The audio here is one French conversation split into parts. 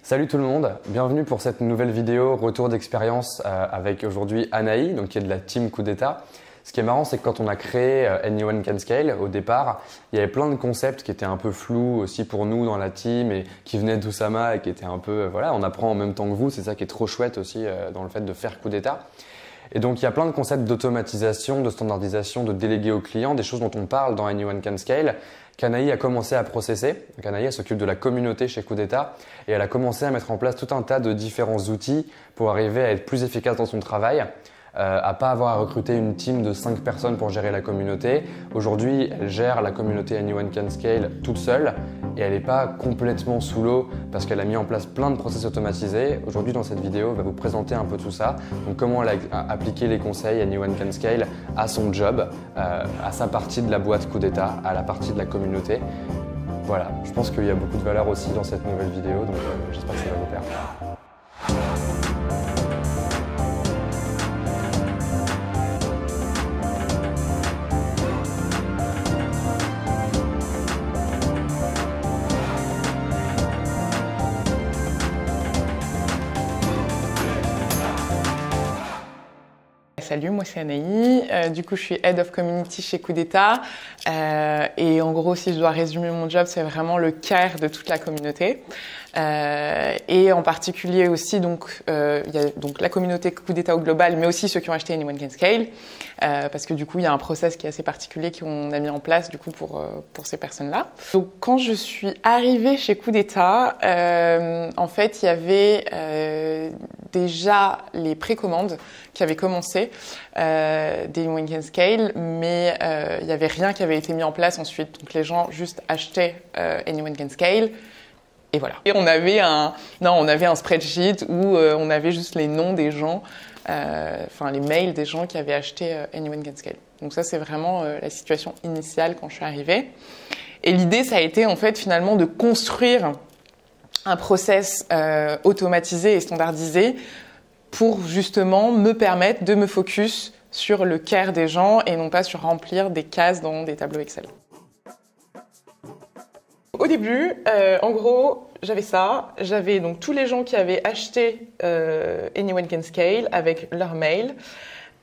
Salut tout le monde, bienvenue pour cette nouvelle vidéo retour d'expérience avec aujourd'hui Anaï, donc qui est de la team Coup d'État. Ce qui est marrant, c'est que quand on a créé Anyone Can Scale, au départ, il y avait plein de concepts qui étaient un peu flous aussi pour nous dans la team et qui venaient d'Oussama et qui étaient un peu, voilà, on apprend en même temps que vous, c'est ça qui est trop chouette aussi dans le fait de faire Coup d'État. Et donc, il y a plein de concepts d'automatisation, de standardisation, de déléguer aux clients, des choses dont on parle dans Anyone Can Scale, qu'Anaï a commencé à processer. Donc, Anaï, elle s'occupe de la communauté chez Coup d'État et elle a commencé à mettre en place tout un tas de différents outils pour arriver à être plus efficace dans son travail, à pas avoir à recruter une team de 5 personnes pour gérer la communauté. Aujourd'hui, elle gère la communauté Anyone Can Scale toute seule et elle n'est pas complètement sous l'eau parce qu'elle a mis en place plein de process automatisés. Aujourd'hui, dans cette vidéo, elle va vous présenter un peu tout ça. Donc, comment elle a appliqué les conseils Anyone Can Scale à son job, à sa partie de la boîte Coup d'État, à la partie de la communauté. Voilà, je pense qu'il y a beaucoup de valeur aussi dans cette nouvelle vidéo, donc j'espère que ça va vous plaire. Salut, moi c'est Anaï, du coup je suis Head of Community chez Coup d'État et en gros si je dois résumer mon job c'est vraiment le care de toute la communauté et en particulier aussi donc il y a donc la communauté Coup d'État au global mais aussi ceux qui ont acheté Anyone Can Scale parce que du coup il y a un process qui est assez particulier qu'on a mis en place du coup pour ces personnes-là. Donc quand je suis arrivée chez Coup d'État en fait il y avait déjà les précommandes qui avaient commencé d'Anyone Can Scale, mais il n'y avait rien qui avait été mis en place ensuite. Donc les gens juste achetaient Anyone Can Scale et voilà. Et on avait un spreadsheet où on avait juste les noms des gens, enfin les mails des gens qui avaient acheté Anyone Can Scale. Donc ça c'est vraiment la situation initiale quand je suis arrivée. Et l'idée ça a été en fait finalement de construire un process automatisé et standardisé pour justement me permettre de me focus sur le care des gens et non pas sur remplir des cases dans des tableaux Excel. Au début, en gros, j'avais ça. J'avais donc tous les gens qui avaient acheté Anyone Can Scale avec leur mail.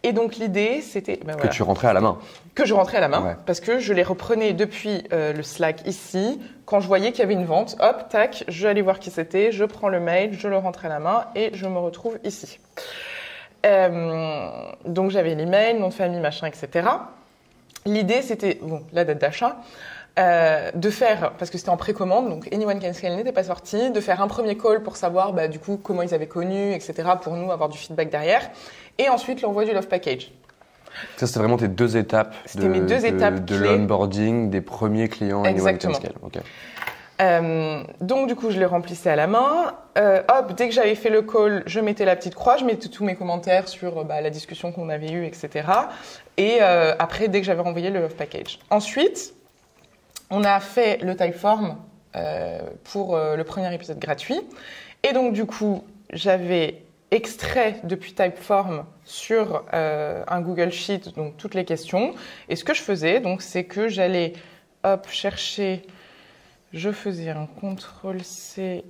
Et donc l'idée, c'était... Ben voilà, que tu rentrais à la main. Que je rentrais à la main, ouais. Parce que je les reprenais depuis le Slack ici. Quand je voyais qu'il y avait une vente, hop, tac, je vais aller voir qui c'était, je prends le mail, je le rentre à la main et je me retrouve ici. Donc j'avais l'email, nom de famille, machin, etc. L'idée, c'était, bon, la date d'achat, de faire, parce que c'était en précommande, donc Anyone Can Scale n'était pas sorti, de faire un premier call pour savoir bah, du coup comment ils avaient connu, etc. pour nous avoir du feedback derrière. Et ensuite l'envoi du Love Package. Ça, c'était vraiment tes deux étapes de l'onboarding des premiers clients Anyone Can Scale. Okay. Donc du coup, je les remplissais à la main. Hop, dès que j'avais fait le call, je mettais la petite croix, je mettais tous mes commentaires sur la discussion qu'on avait eue, etc. Et après, dès que j'avais renvoyé le Love Package. Ensuite, on a fait le Typeform pour le premier épisode gratuit. Et donc du coup, j'avais extrait depuis Typeform sur un Google Sheet, donc toutes les questions. Et ce que je faisais, donc, c'est que j'allais hop, chercher, je faisais un CTRL-C,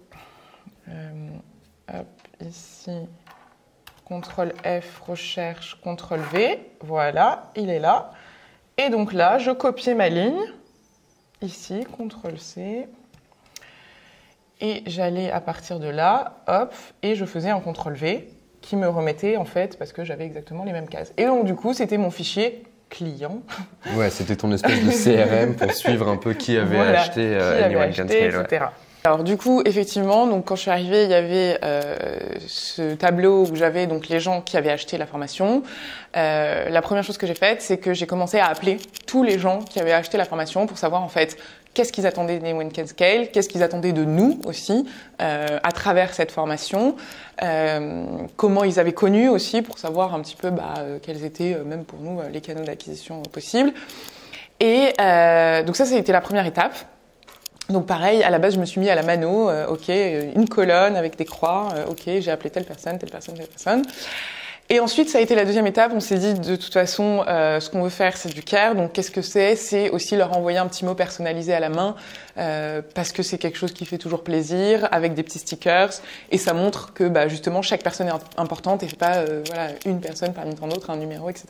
hop, ici, CTRL-F, recherche, CTRL-V, voilà, il est là. Et donc là, je copiais ma ligne, ici, CTRL-C. Et j'allais à partir de là, hop, et je faisais un CTRL-V qui me remettait en fait parce que j'avais exactement les mêmes cases. Et donc du coup, c'était mon fichier client. Ouais, c'était ton espèce de CRM pour suivre un peu qui avait acheté Anyone Can Scale, etc. Ouais. Alors du coup, effectivement, donc quand je suis arrivée, il y avait ce tableau où j'avais donc les gens qui avaient acheté la formation. La première chose que j'ai faite, c'est que j'ai commencé à appeler tous les gens qui avaient acheté la formation pour savoir en fait qu'est-ce qu'ils attendaient d'Anyone Can Scale, qu'est-ce qu'ils attendaient de nous aussi à travers cette formation, comment ils avaient connu aussi pour savoir un petit peu quels étaient même pour nous les canaux d'acquisition possibles. Et donc ça a été la première étape. Donc pareil, à la base, je me suis mis à la mano, ok, une colonne avec des croix, ok, j'ai appelé telle personne, telle personne, telle personne. Et ensuite, ça a été la deuxième étape. On s'est dit, de toute façon, ce qu'on veut faire, c'est du care. Donc, qu'est-ce que c'est? C'est aussi leur envoyer un petit mot personnalisé à la main, parce que c'est quelque chose qui fait toujours plaisir, avec des petits stickers. Et ça montre que, justement, chaque personne est importante et c'est pas, une personne parmi tant d'autres, un numéro, etc.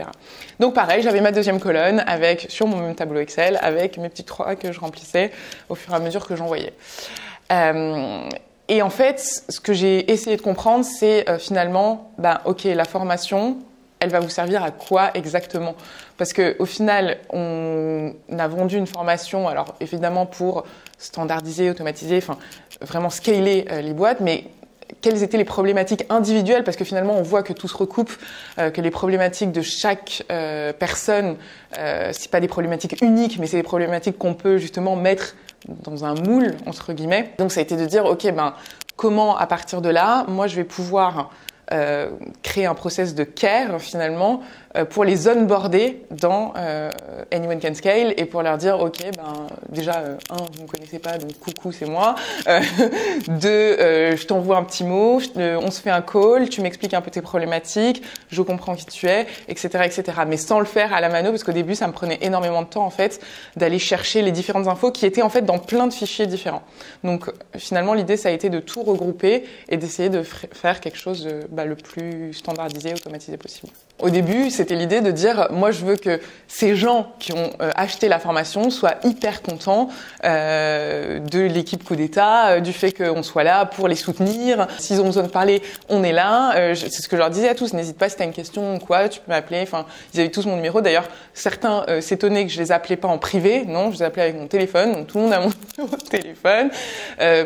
Donc, pareil, j'avais ma deuxième colonne sur mon même tableau Excel, avec mes petites croix que je remplissais au fur et à mesure que j'envoyais. Et en fait, ce que j'ai essayé de comprendre, c'est finalement, ok, la formation, elle va vous servir à quoi exactement? Parce que au final, on a vendu une formation, alors évidemment pour standardiser, automatiser, enfin vraiment scaler les boîtes, mais quelles étaient les problématiques individuelles? Parce que finalement, on voit que tout se recoupe, que les problématiques de chaque personne, c'est pas des problématiques uniques, mais c'est des problématiques qu'on peut justement mettre dans un moule, entre guillemets. Donc, ça a été de dire, ok, comment à partir de là, moi, je vais pouvoir créer un process de care finalement pour les onboarder dans Anyone Can Scale et pour leur dire ok déjà vous me connaissez pas donc coucou c'est moi, je t'envoie un petit mot, on se fait un call, tu m'expliques un peu tes problématiques, je comprends qui tu es, etc. mais sans le faire à la mano parce qu'au début ça me prenait énormément de temps en fait d'aller chercher les différentes infos qui étaient en fait dans plein de fichiers différents. Donc finalement l'idée ça a été de tout regrouper et d'essayer de faire quelque chose le plus standardisé, automatisé possible. Au début, c'était l'idée de dire, moi, je veux que ces gens qui ont acheté la formation soient hyper contents de l'équipe Coup d'État, du fait qu'on soit là pour les soutenir. S'ils ont besoin de parler, on est là. C'est ce que je leur disais à tous. N'hésite pas si t'as une question ou quoi, tu peux m'appeler. Enfin, ils avaient tous mon numéro. D'ailleurs, certains s'étonnaient que je les appelais pas en privé. Non, je les appelais avec mon téléphone. Donc, tout le monde a mon numéro de téléphone.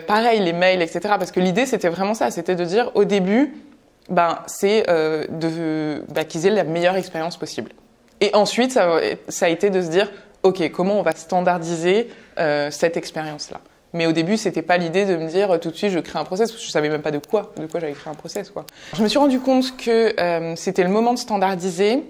Pareil, les mails, etc. Parce que l'idée, c'était vraiment ça. C'était de dire, au début, c'est qu'ils aient la meilleure expérience possible. Et ensuite, ça a été de se dire, ok, comment on va standardiser cette expérience-là. Mais au début, c'était pas l'idée de me dire tout de suite, je crée un process, parce que je savais même pas de quoi j'allais créer un process, quoi. Je me suis rendu compte que c'était le moment de standardiser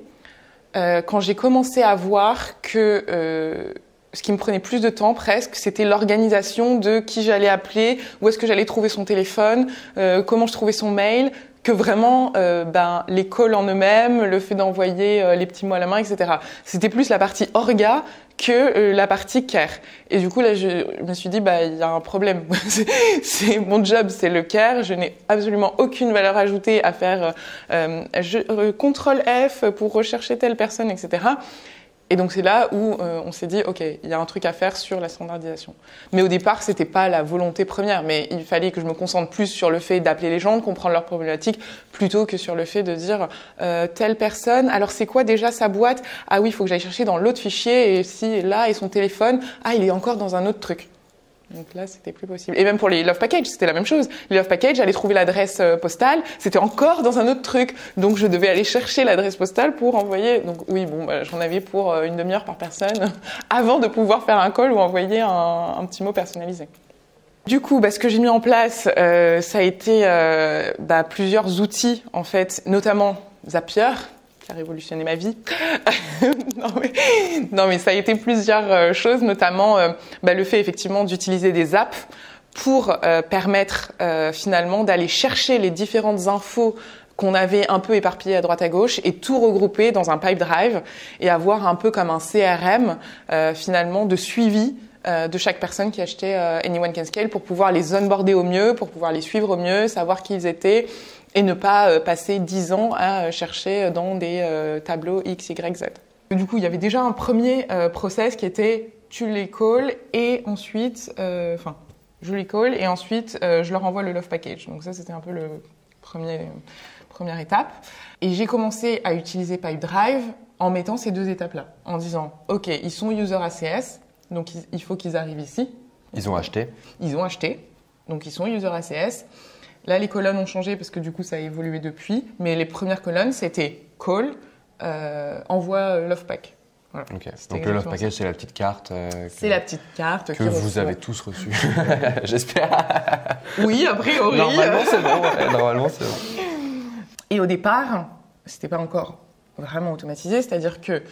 quand j'ai commencé à voir que ce qui me prenait plus de temps presque, c'était l'organisation de qui j'allais appeler, où est-ce que j'allais trouver son téléphone, comment je trouvais son mail, que vraiment les calls en eux-mêmes, le fait d'envoyer les petits mots à la main, etc. C'était plus la partie orga que la partie care. Et du coup, là, je me suis dit, il y a un problème. c'est mon job, c'est le care. Je n'ai absolument aucune valeur ajoutée à faire contrôle F pour rechercher telle personne, etc. Et donc c'est là où on s'est dit, ok, il y a un truc à faire sur la standardisation. Mais au départ, c'était pas la volonté première, mais il fallait que je me concentre plus sur le fait d'appeler les gens, de comprendre leurs problématiques, plutôt que sur le fait de dire telle personne. Alors c'est quoi déjà sa boîte? Ah oui, il faut que j'aille chercher dans l'autre fichier et si là et son téléphone, il est encore dans un autre truc. Donc là, c'était plus possible. Et même pour les Love Packages, c'était la même chose. Les Love Packages, j'allais trouver l'adresse postale, c'était encore dans un autre truc. Donc je devais aller chercher l'adresse postale pour envoyer. Donc oui, j'en avais pour une demi-heure par personne avant de pouvoir faire un call ou envoyer un petit mot personnalisé. Du coup, ce que j'ai mis en place, ça a été plusieurs outils en fait, notamment Zapier, qui a révolutionné ma vie. non mais ça a été plusieurs choses, notamment le fait effectivement d'utiliser des apps pour permettre finalement d'aller chercher les différentes infos qu'on avait un peu éparpillées à droite à gauche et tout regrouper dans un pipe drive et avoir un peu comme un CRM finalement de suivi de chaque personne qui achetait Anyone Can Scale pour pouvoir les onboarder au mieux, pour pouvoir les suivre au mieux, savoir qui ils étaient et ne pas passer 10 ans à chercher dans des tableaux X, Y, Z. Du coup, il y avait déjà un premier process qui était tu les calls et ensuite, je les call et ensuite je leur envoie le Love Package. Donc ça, c'était un peu le première étape. Et j'ai commencé à utiliser Pipedrive en mettant ces deux étapes-là, en disant ok, ils sont user ACS, donc il faut qu'ils arrivent ici. Ils ont acheté. Ils ont acheté, donc ils sont user ACS. Là, les colonnes ont changé parce que du coup, ça a évolué depuis. Mais les premières colonnes, c'était call, envoie Love Pack. Voilà. Okay. Donc le Love Package, c'est la petite carte. C'est la petite carte que vous avez tous reçue. J'espère. Oui, a priori. Normalement, c'est bon. Ouais. Normalement, c'est bon. Et au départ, c'était pas encore vraiment automatisé. C'est-à-dire que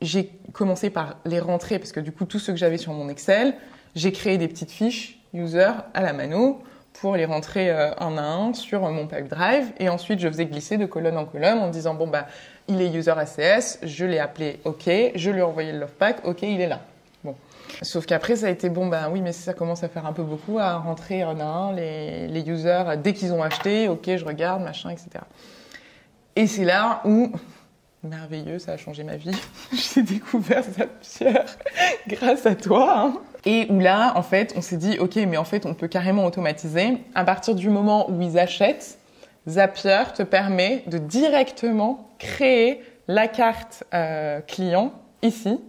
j'ai commencé par les rentrer parce que du coup, tout ce que j'avais sur mon Excel, j'ai créé des petites fiches user à la mano pour les rentrer un à un sur mon pipe drive. Et ensuite, je faisais glisser de colonne en colonne en disant, bon, bah, il est user ACS, je l'ai appelé OK, je lui ai envoyé le love pack, OK, il est là. Bon. Sauf qu'après, ça a été, bon, ben oui, mais ça commence à faire un peu beaucoup à rentrer un à un les users dès qu'ils ont acheté, OK, je regarde, machin, etc. Et c'est là où, merveilleux, ça a changé ma vie. J'ai découvert Zapier grâce à toi. Hein. Et où là, en fait, on s'est dit, OK, mais en fait, on peut carrément automatiser. À partir du moment où ils achètent, Zapier te permet de directement créer la carte client ici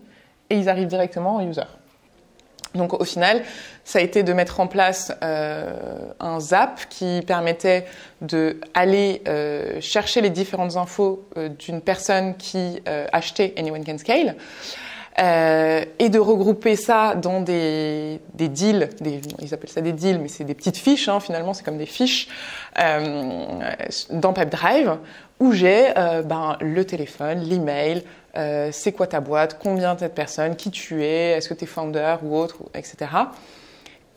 et ils arrivent directement au user. Donc au final, ça a été de mettre en place un Zap qui permettait d'aller chercher les différentes infos d'une personne qui achetait Anyone Can Scale et de regrouper ça dans des deals, ils appellent ça des deals, mais c'est des petites fiches, hein, finalement c'est comme des fiches dans Pipedrive où j'ai le téléphone, l'email, c'est quoi ta boîte, combien t'es de personnes, qui tu es, est-ce que t'es founder ou autre, etc.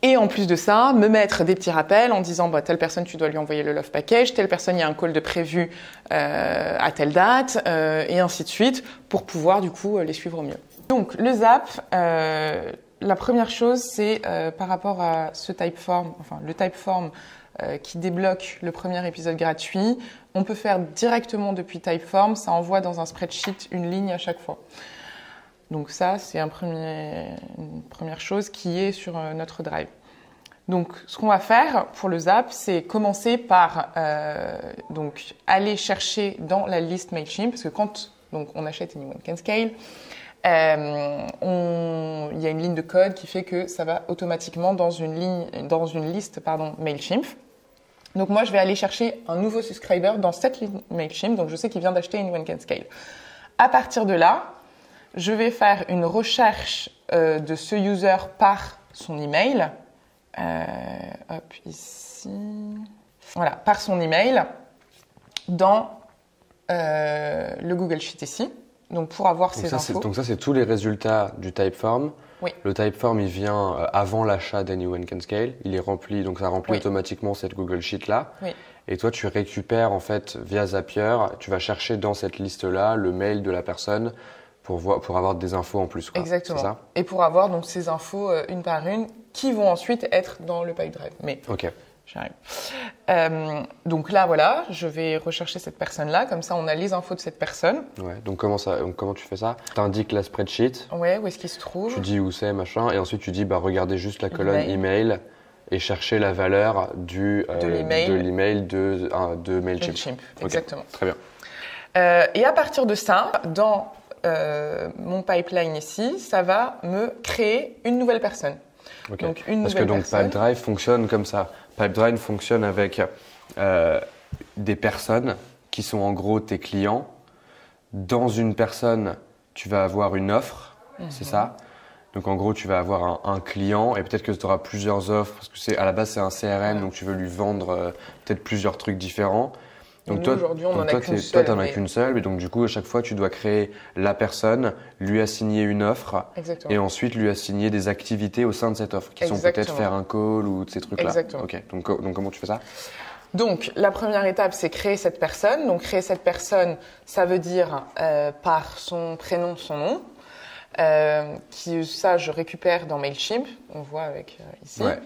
Et en plus de ça, me mettre des petits rappels en disant telle personne tu dois lui envoyer le love package, telle personne il y a un call de prévu à telle date, et ainsi de suite, pour pouvoir du coup les suivre au mieux. Donc le Zap, la première chose c'est par rapport à ce Typeform, enfin le Typeform qui débloque le premier épisode gratuit, on peut faire directement depuis Typeform, ça envoie dans un spreadsheet une ligne à chaque fois. Donc ça, c'est une première chose qui est sur notre drive. Donc ce qu'on va faire pour le Zap, c'est commencer par donc aller chercher dans la liste Mailchimp, parce que quand on achète Anyone Can Scale, il y a une ligne de code qui fait que ça va automatiquement dans une liste Mailchimp. Donc moi, je vais aller chercher un nouveau subscriber dans cette ligne Mailchimp, donc je sais qu'il vient d'acheter Anyone Can Scale. À partir de là, je vais faire une recherche de ce user par son email. Hop, ici. Voilà, par son email dans le Google Sheet ici. Donc pour avoir ces infos. Donc ça, c'est tous les résultats du Typeform. Oui. Le Typeform, il vient avant l'achat d'Anyone Can Scale. Il est rempli, donc ça remplit automatiquement cette Google Sheet-là. Oui. Et toi, tu récupères en fait via Zapier, tu vas chercher dans cette liste-là le mail de la personne pour avoir des infos en plus. Quoi. Exactement. C'est ça ? Et pour avoir donc ces infos une par une qui vont ensuite être dans le Pipedrive. Mais ok. J'arrive. Donc là, voilà, je vais rechercher cette personne-là. Comme ça, on a les infos de cette personne. Ouais. Donc comment tu fais ça ? Tu indiques la spreadsheet. Ouais, où est-ce qu'il se trouve ? Tu dis où c'est, machin. Et ensuite, tu dis, regardez juste la colonne email et chercher la valeur de l'email de Mailchimp. Mailchimp, okay. Exactement. Très bien. Et à partir de ça, dans mon pipeline ici, ça va me créer une nouvelle personne. Okay. Donc, Pipedrive fonctionne comme ça. Pipedrive fonctionne avec des personnes qui sont en gros tes clients. Dans une personne, tu vas avoir une offre, c'est ça. Donc en gros, tu vas avoir un client et peut-être que tu auras plusieurs offres parce que à la base c'est un CRM, donc tu veux lui vendre peut-être plusieurs trucs différents. Donc toi, aujourd'hui, on n'en a qu'une seule. Toi, tu n'en as qu'une seule, et donc du coup, à chaque fois, tu dois créer la personne, lui assigner une offre, et ensuite lui assigner des activités au sein de cette offre, qui sont peut-être faire un call ou ces trucs-là. Exactement. Ok. Donc comment tu fais ça ? Donc la première étape, c'est créer cette personne. Donc créer cette personne, ça veut dire par son prénom, son nom. Ça, je récupère dans Mailchimp. On voit avec ici. Ouais.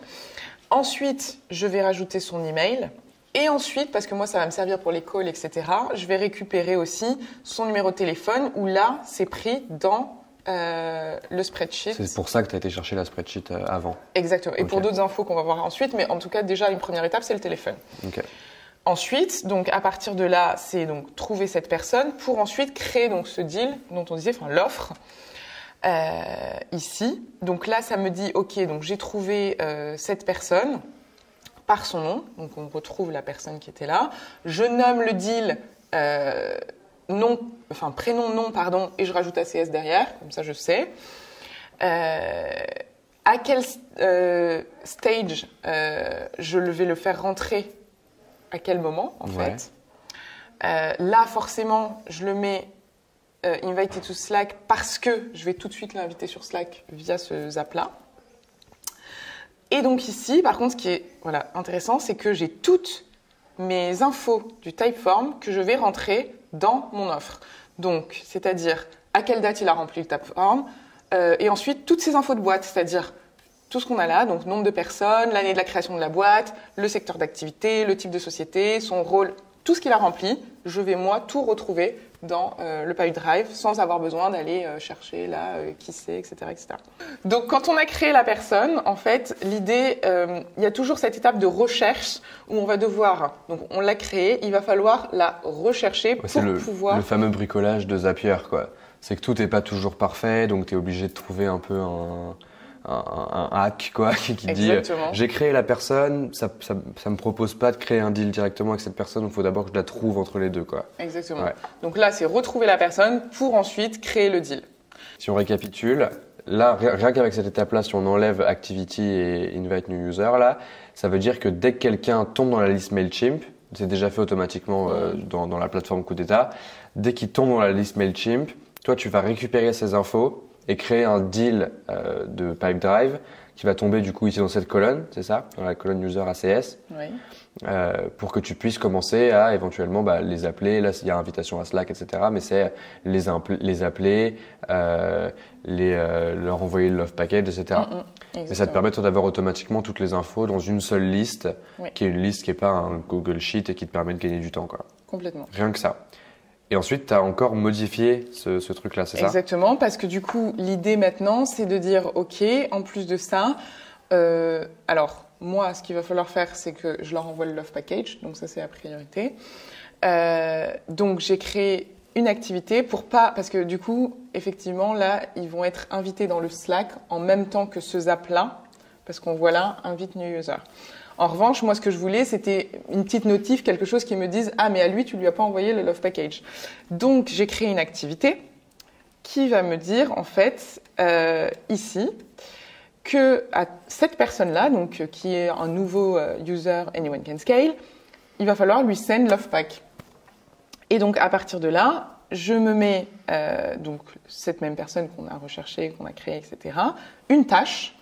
Ensuite, je vais rajouter son email. Et ensuite, parce que moi, ça va me servir pour les calls, etc., je vais récupérer aussi son numéro de téléphone où là, c'est pris dans le spreadsheet. C'est pour ça que tu as été chercher la spreadsheet avant. Exactement. Et pour d'autres infos qu'on va voir ensuite, mais en tout cas, déjà, une première étape, c'est le téléphone. Okay. Ensuite, donc à partir de là, c'est donc trouver cette personne pour ensuite créer donc ce deal dont on disait, enfin l'offre ici. Donc là, ça me dit, ok, donc j'ai trouvé cette personne par son nom, donc on retrouve la personne qui était là. Je nomme le deal prénom, nom, pardon, et je rajoute ACS derrière, comme ça je sais. À quel stage je vais le faire rentrer, à quel moment en fait. Là, forcément, je le mets invited to Slack parce que je vais tout de suite l'inviter sur Slack via ce Zap-là. Et donc ici, par contre, ce qui est intéressant, c'est que j'ai toutes mes infos du Typeform que je vais rentrer dans mon offre. Donc, c'est-à-dire à quelle date il a rempli le Typeform, et ensuite toutes ces infos de boîte, c'est-à-dire tout ce qu'on a là, donc nombre de personnes, l'année de la création de la boîte, le secteur d'activité, le type de société, son rôle, tout ce qu'il a rempli, je vais moi tout retrouver dans le Pipedrive sans avoir besoin d'aller chercher là qui c'est, etc., etc. Donc quand on a créé la personne, en fait, l'idée, il y a toujours cette étape de recherche où on va devoir, donc on l'a créée, il va falloir la rechercher pour pouvoir... C'est le fameux bricolage de Zapier, quoi. C'est que tout n'est pas toujours parfait, donc tu es obligé de trouver un peu un hack quoi, qui te dit j'ai créé la personne, ça me propose pas de créer un deal directement avec cette personne, il faut d'abord que je la trouve entre les deux, quoi. Exactement. Ouais. Donc là, c'est retrouver la personne pour ensuite créer le deal. Si on récapitule, là, rien qu'avec cette étape-là, si on enlève Activity et Invite New User, là, ça veut dire que dès que quelqu'un tombe dans la liste Mailchimp, c'est déjà fait automatiquement dans la plateforme Kudeta, dès qu'il tombe dans la liste Mailchimp, toi, tu vas récupérer ces infos et créer un deal de Pipedrive qui va tomber du coup ici dans cette colonne, c'est ça, dans la colonne User ACS, oui. Pour que tu puisses commencer à éventuellement les appeler. Là, il y a invitation à Slack, etc. Mais c'est les appeler, leur envoyer le love package, etc. Et ça te permet d'avoir automatiquement toutes les infos dans une seule liste, qui est une liste qui n'est pas un Google Sheet et qui te permet de gagner du temps, quoi. Complètement. Rien que ça. Et ensuite, tu as encore modifié ce truc-là, c'est ça? Exactement, parce que du coup, l'idée maintenant, c'est de dire, OK, en plus de ça, alors, moi, ce qu'il va falloir faire, c'est que je leur envoie le love package, donc ça, c'est la priorité. Donc, j'ai créé une activité parce que du coup, effectivement, là, ils vont être invités dans le Slack en même temps que ce zap-là, parce qu'on voit là, invite new user. En revanche, moi, ce que je voulais, c'était une petite notif, quelque chose qui me dise « Ah, mais à lui, tu lui as pas envoyé le love package. » Donc, j'ai créé une activité qui va me dire, en fait, ici, que à cette personne-là, donc qui est un nouveau user Anyone Can Scale, il va falloir lui send love pack. Et donc, à partir de là, je me mets, donc cette même personne qu'on a recherchée, qu'on a créée, etc., une tâche,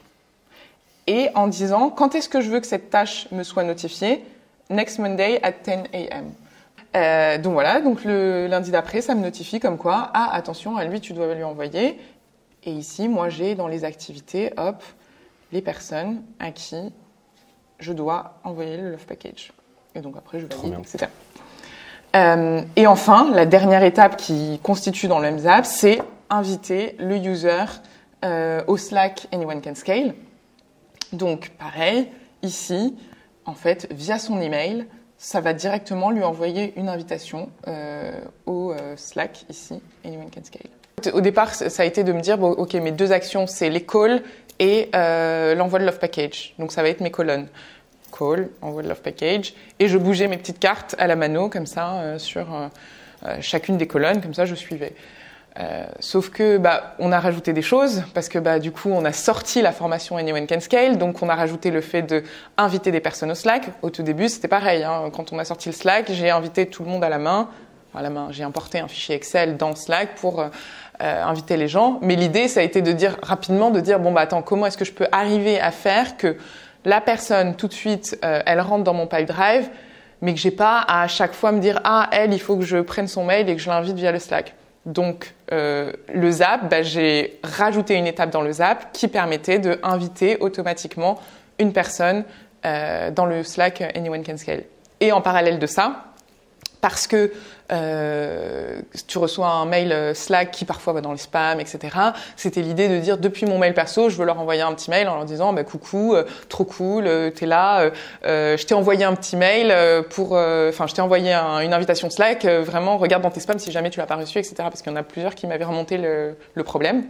et en disant quand est-ce que je veux que cette tâche me soit notifiée, next Monday at 10 a.m. Donc voilà, donc le lundi d'après, ça me notifie comme quoi, ah attention, à lui tu dois lui envoyer. Et ici, moi j'ai dans les activités, hop, les personnes à qui je dois envoyer le love package. Et donc après je valide, etc. Et enfin, la dernière étape qui constitue dans le même zap, c'est inviter le user au Slack Anyone Can Scale. Donc, pareil, ici, en fait, via son email, ça va directement lui envoyer une invitation au Slack, ici, Anyone Can Scale. Au départ, ça a été de me dire, bon, OK, mes deux actions, c'est les calls et l'envoi de love package. Donc, ça va être mes colonnes. Call, envoi de love package. Et je bougeais mes petites cartes à la mano, comme ça, sur chacune des colonnes, comme ça, je suivais. Sauf que on a rajouté des choses parce que du coup on a sorti la formation Anyone Can Scale, donc on a rajouté le fait de inviter des personnes au Slack. Au tout début c'était pareil, hein. Quand on a sorti le Slack, j'ai invité tout le monde à la main. J'ai importé un fichier Excel dans Slack pour inviter les gens. Mais l'idée ça a été de dire rapidement, de dire bon attends, comment est-ce que je peux arriver à faire que la personne tout de suite elle rentre dans mon Pipedrive, mais que j'ai pas à chaque fois me dire ah elle il faut que je prenne son mail et que je l'invite via le Slack. Donc, le Zap, j'ai rajouté une étape dans le Zap qui permettait d'inviter automatiquement une personne dans le Slack Anyone Can Scale. Et en parallèle de ça, parce que tu reçois un mail Slack qui parfois va dans les spams, etc. C'était l'idée de dire depuis mon mail perso, je veux leur envoyer un petit mail en leur disant coucou, trop cool, t'es là, je t'ai envoyé un petit mail je t'ai envoyé une invitation Slack, vraiment regarde dans tes spams si jamais tu l'as pas reçu, etc. Parce qu'il y en a plusieurs qui m'avaient remonté le problème.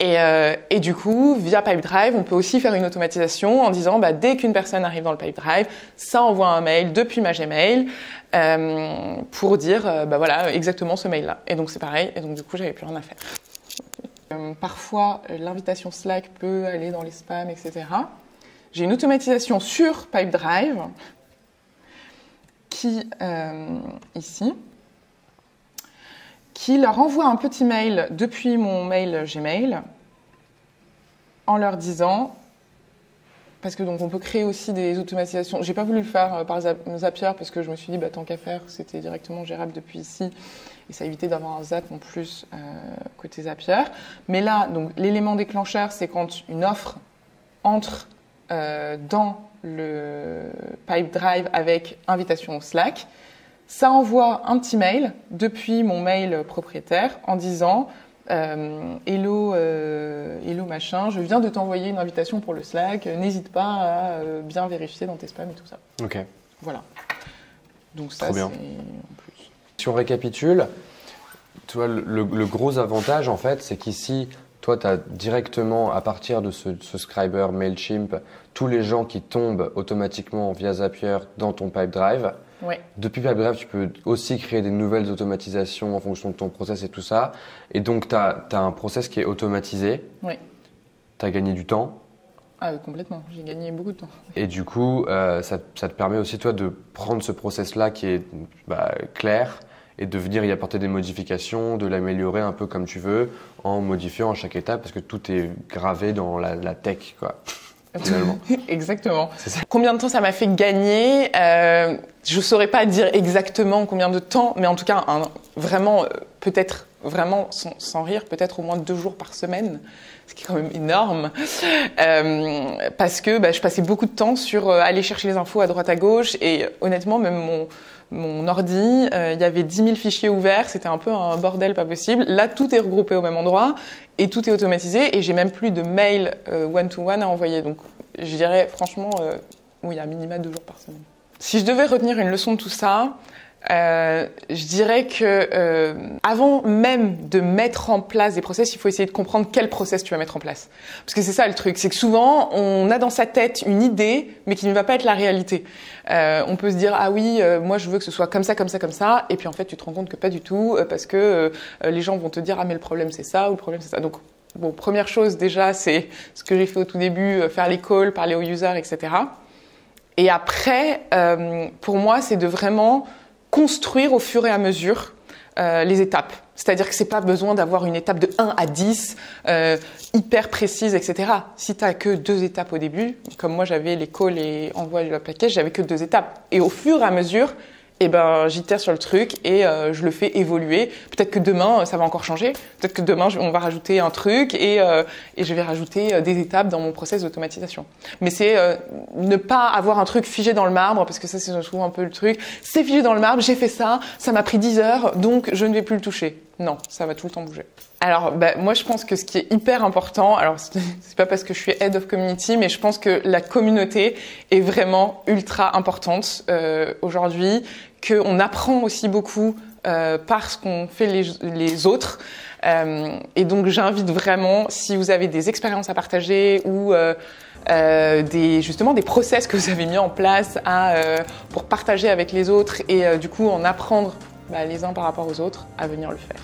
Et du coup, via Pipedrive, on peut aussi faire une automatisation en disant dès qu'une personne arrive dans le Pipedrive, ça envoie un mail depuis ma Gmail pour dire voilà exactement ce mail-là. Et donc c'est pareil. Et donc du coup, j'avais plus rien à faire. Parfois, l'invitation Slack peut aller dans les spams, etc. J'ai une automatisation sur Pipedrive qui ici. Qui leur envoie un petit mail depuis mon mail Gmail en leur disant Parce que donc on peut créer aussi des automatisations. J'ai pas voulu le faire par Zapier parce que je me suis dit tant qu'à faire, c'était directement gérable depuis ici et ça évitait d'avoir un Zap en plus côté Zapier. Mais là, donc l'élément déclencheur, c'est quand une offre entre dans le Pipedrive avec invitation au Slack. Ça envoie un petit mail depuis mon mail propriétaire en disant hello machin, je viens de t'envoyer une invitation pour le Slack, n'hésite pas à bien vérifier dans tes spams et tout ça. Ok. Voilà. Donc ça, c'est en plus. Si on récapitule, tu vois, le gros avantage en fait, c'est qu'ici, toi, tu as directement, à partir de ce Scriber, Mailchimp, tous les gens qui tombent automatiquement via Zapier dans ton Pipedrive. Oui. Depuis Pipedrive, tu peux aussi créer des nouvelles automatisations en fonction de ton process et tout ça. Et donc, tu as un process qui est automatisé. Oui. Tu as gagné du temps. Ah oui, complètement. J'ai gagné beaucoup de temps. Et du coup, ça te permet aussi, toi, de prendre ce process-là qui est clair et de venir y apporter des modifications, de l'améliorer un peu comme tu veux, en modifiant à chaque étape, parce que tout est gravé dans la tech, quoi. Finalement. Exactement. Combien de temps ça m'a fait gagner je saurais pas dire exactement combien de temps, mais en tout cas, vraiment, peut-être, vraiment, sans rire, peut-être au moins 2 jours par semaine, ce qui est quand même énorme, parce que je passais beaucoup de temps sur aller chercher les infos à droite à gauche, et honnêtement, même mon ordi, il y avait 10 000 fichiers ouverts, c'était un peu un bordel pas possible. Là, tout est regroupé au même endroit et tout est automatisé et j'ai même plus de mails one-to-one à envoyer. Donc, je dirais franchement, oui, à minima 2 jours par semaine. Si je devais retenir une leçon de tout ça, je dirais que avant même de mettre en place des process, il faut essayer de comprendre quel process tu vas mettre en place. Parce que c'est ça le truc, c'est que souvent on a dans sa tête une idée, mais qui ne va pas être la réalité. On peut se dire ah oui, moi je veux que ce soit comme ça, comme ça, comme ça, et puis en fait tu te rends compte que pas du tout, parce que les gens vont te dire ah mais le problème c'est ça ou le problème c'est ça. Donc bon, première chose déjà, c'est ce que j'ai fait au tout début, faire les calls, parler aux users, etc. Et après, pour moi, c'est de vraiment construire au fur et à mesure les étapes. C'est-à-dire que c'est pas besoin d'avoir une étape de 1 à 10 hyper précise, etc. Si tu n'as que 2 étapes au début, comme moi j'avais les calls et envoi de package, j'avais que 2 étapes. Et au fur et à mesure, j'itère sur le truc et je le fais évoluer. Peut-être que demain, ça va encore changer. Peut-être que demain, on va rajouter un truc et je vais rajouter des étapes dans mon process d'automatisation. Mais c'est ne pas avoir un truc figé dans le marbre, parce que ça, c'est souvent un peu le truc. C'est figé dans le marbre, j'ai fait ça m'a pris 10 heures, donc je ne vais plus le toucher. Non, ça va tout le temps bouger. Alors, moi, je pense que ce qui est hyper important, alors c'est pas parce que je suis Head of Community, mais je pense que la communauté est vraiment ultra importante aujourd'hui, qu'on apprend aussi beaucoup par ce qu'on fait les autres. Et donc, j'invite vraiment, si vous avez des expériences à partager ou justement des process que vous avez mis en place pour partager avec les autres et du coup en apprendre les uns par rapport aux autres, à venir le faire.